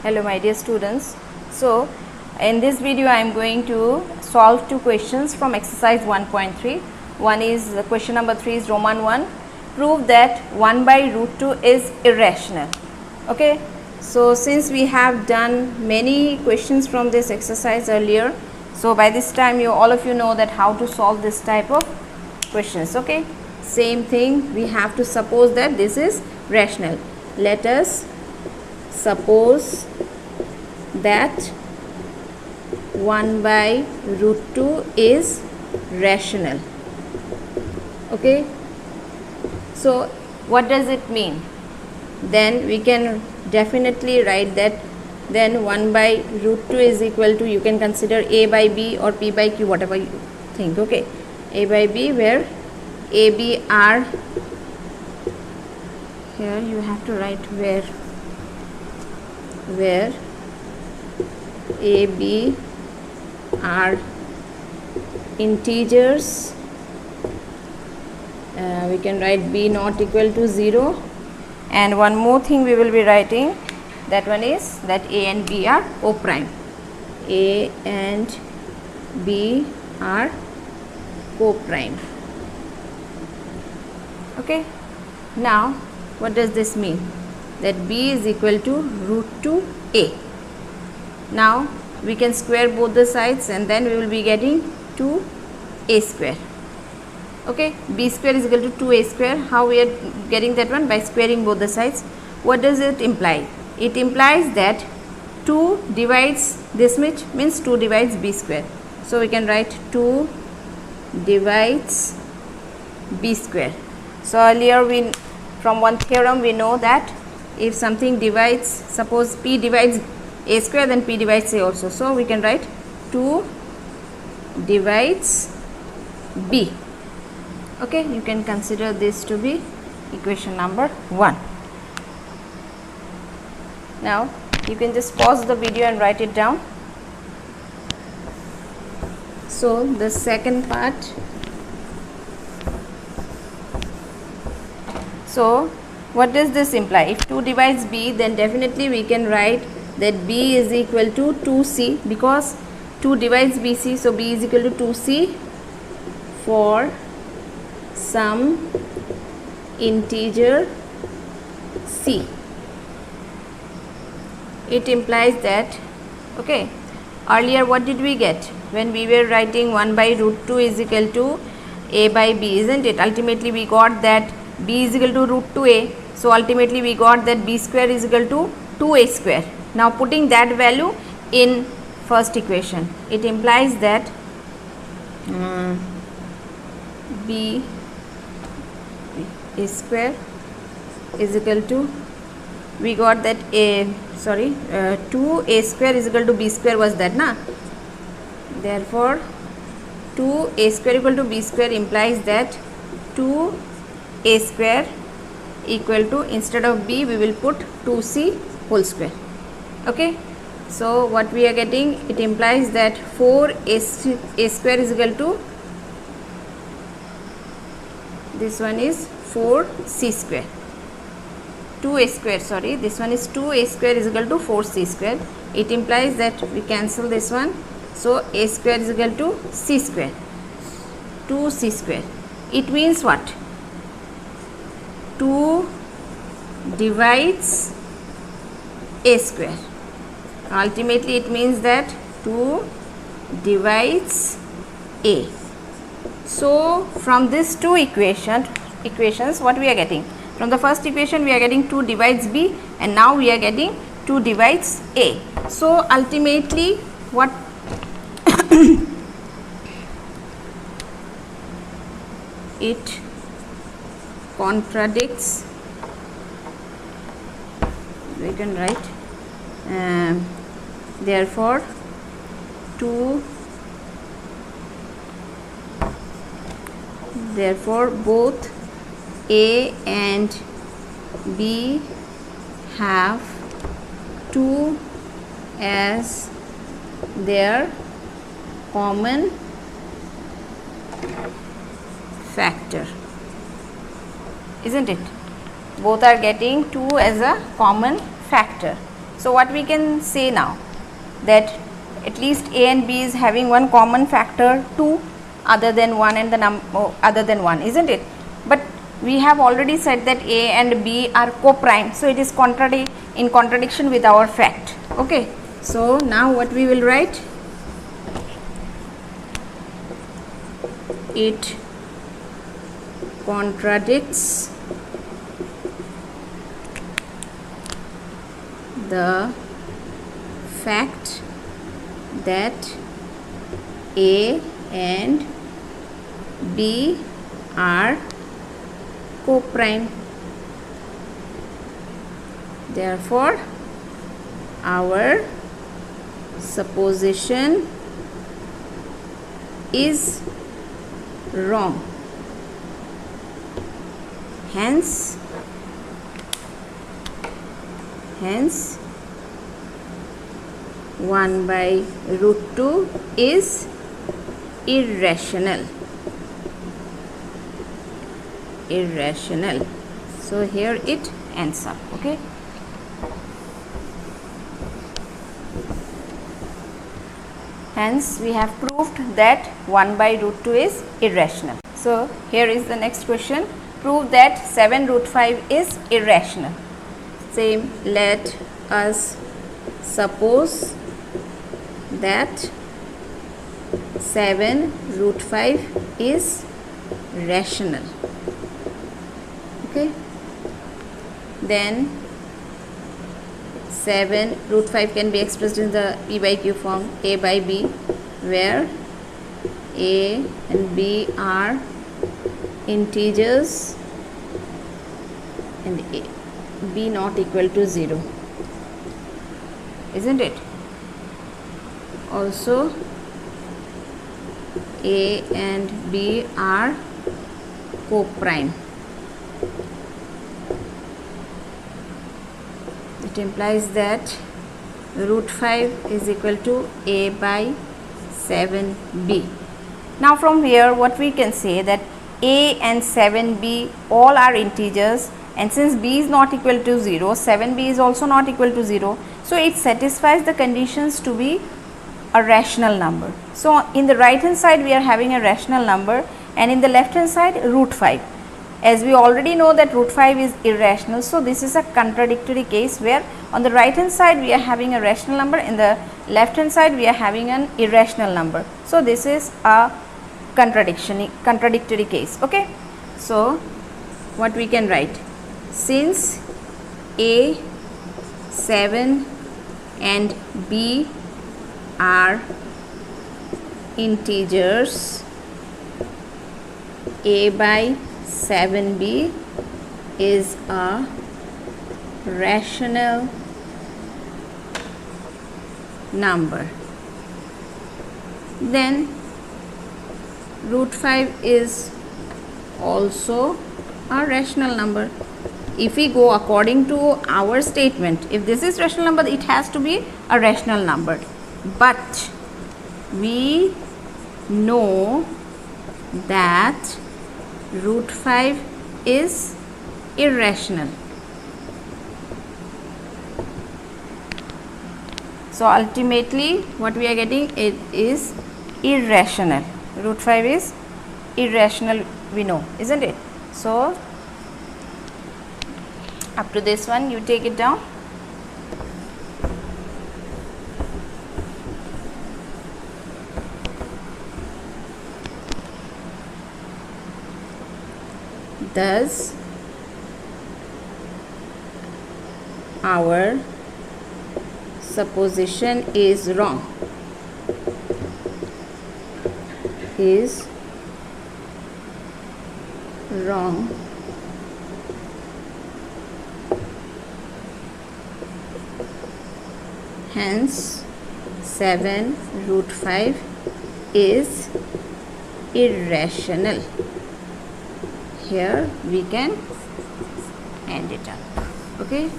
Hello my dear students. So in this video I am going to solve two questions from exercise 1.3. One is question number 3 is Roman 1. Prove that 1 by root 2 is irrational. Okay. So since we have done many questions from this exercise earlier, so by this time all of you know that how to solve this type of questions. Okay. Same thing, we have to suppose that this is rational. Let us suppose that 1 by root 2 is rational. Okay. So what does it mean? Then we can definitely write that then 1 by root 2 is equal to, you can consider a by b or p by q, whatever you think. Okay, a by b, where a b are, here you have to write where a b are integers. We can write b not equal to 0, and one more thing we will be writing, that one is that a and b are o prime. A and b are co-prime. Okay. Now what does this mean? That b is equal to root 2 a. Now we can square both the sides and then we will be getting 2a square. Okay, b square is equal to 2a square. How we are getting that one? By squaring both the sides. What does it imply? It implies that 2 divides this much, means 2 divides b square. So we can write 2 divides b square. So earlier from one theorem we know that if something divides, suppose p divides a square, then p divides a also. So we can write 2 divides b. Okay, you can consider this to be equation number 1. Now you can just pause the video and write it down. So the second part. So what does this imply? If 2 divides b, then definitely we can write that b is equal to 2c, because 2 divides bc, so b is equal to 2c for some integer c. It implies that, okay, earlier what did we get when we were writing 1 by root 2 is equal to a by b, isn't it? Ultimately we got that b is equal to root 2a, so ultimately we got that b square is equal to 2a square. Now putting that value in first equation, it implies that b square is equal to, we got that 2a square is equal to b square was that, na? Therefore 2a square equal to b square implies that 2a square equal to, instead of b we will put 2c whole square. Okay. So what we are getting, it implies that 4a square is equal to, this one is 4c square, 2a square, sorry, this one is 2a square is equal to 4c square. It implies that we cancel this one, so a square is equal to c square, 2c square. It means what? 2 divides a square. Ultimately it means that 2 divides a. So from these two equations what we are getting? From the first equation we are getting 2 divides b, and now we are getting 2 divides a. So ultimately what it contradicts, we can write therefore both a and b have 2 as their common factor, isn't it? Both are getting 2 as a common factor. So what we can say now, that at least a and b is having one common factor 2 other than 1 and the other than 1, isn't it? But we have already said that a and b are co-prime, so it is in contradiction with our fact. Okay, so now what we will write, it contradicts the fact that a and b are co-prime. Therefore, our supposition is wrong. Hence 1 by root 2 is irrational. So here it ends up. Okay, hence we have proved that 1 by root 2 is irrational. So here is the next question. Prove that 7 root 5 is irrational. Same, let us suppose that 7 root 5 is rational. Okay, then 7 root 5 can be expressed in the p by q form, a by b, where a and b are integers and b not equal to 0, isn't it? Also a and b are co-prime. It implies that root 5 is equal to a by 7b. Now from here what we can say, that a and 7b all are integers, and since b is not equal to 0, 7b is also not equal to 0, so it satisfies the conditions to be a rational number. So in the right hand side we are having a rational number, and in the left hand side root 5. As we already know that root 5 is irrational, so this is a contradictory case where on the right hand side we are having a rational number, in the left hand side we are having an irrational number. So this is a contradictory case. Okay, so what we can write, since a, 7 and b are integers, a by 7b is a rational number, then root 5 is also a rational number. If we go according to our statement, if this is rational number, it has to be a rational number, but we know that root 5 is irrational. So ultimately what we are getting, it is irrational. Root 5 is irrational, we know, isn't it? So up to this one you take it down. Thus our supposition is wrong. Hence 7 root 5 is irrational. Here we can end it up. Okay.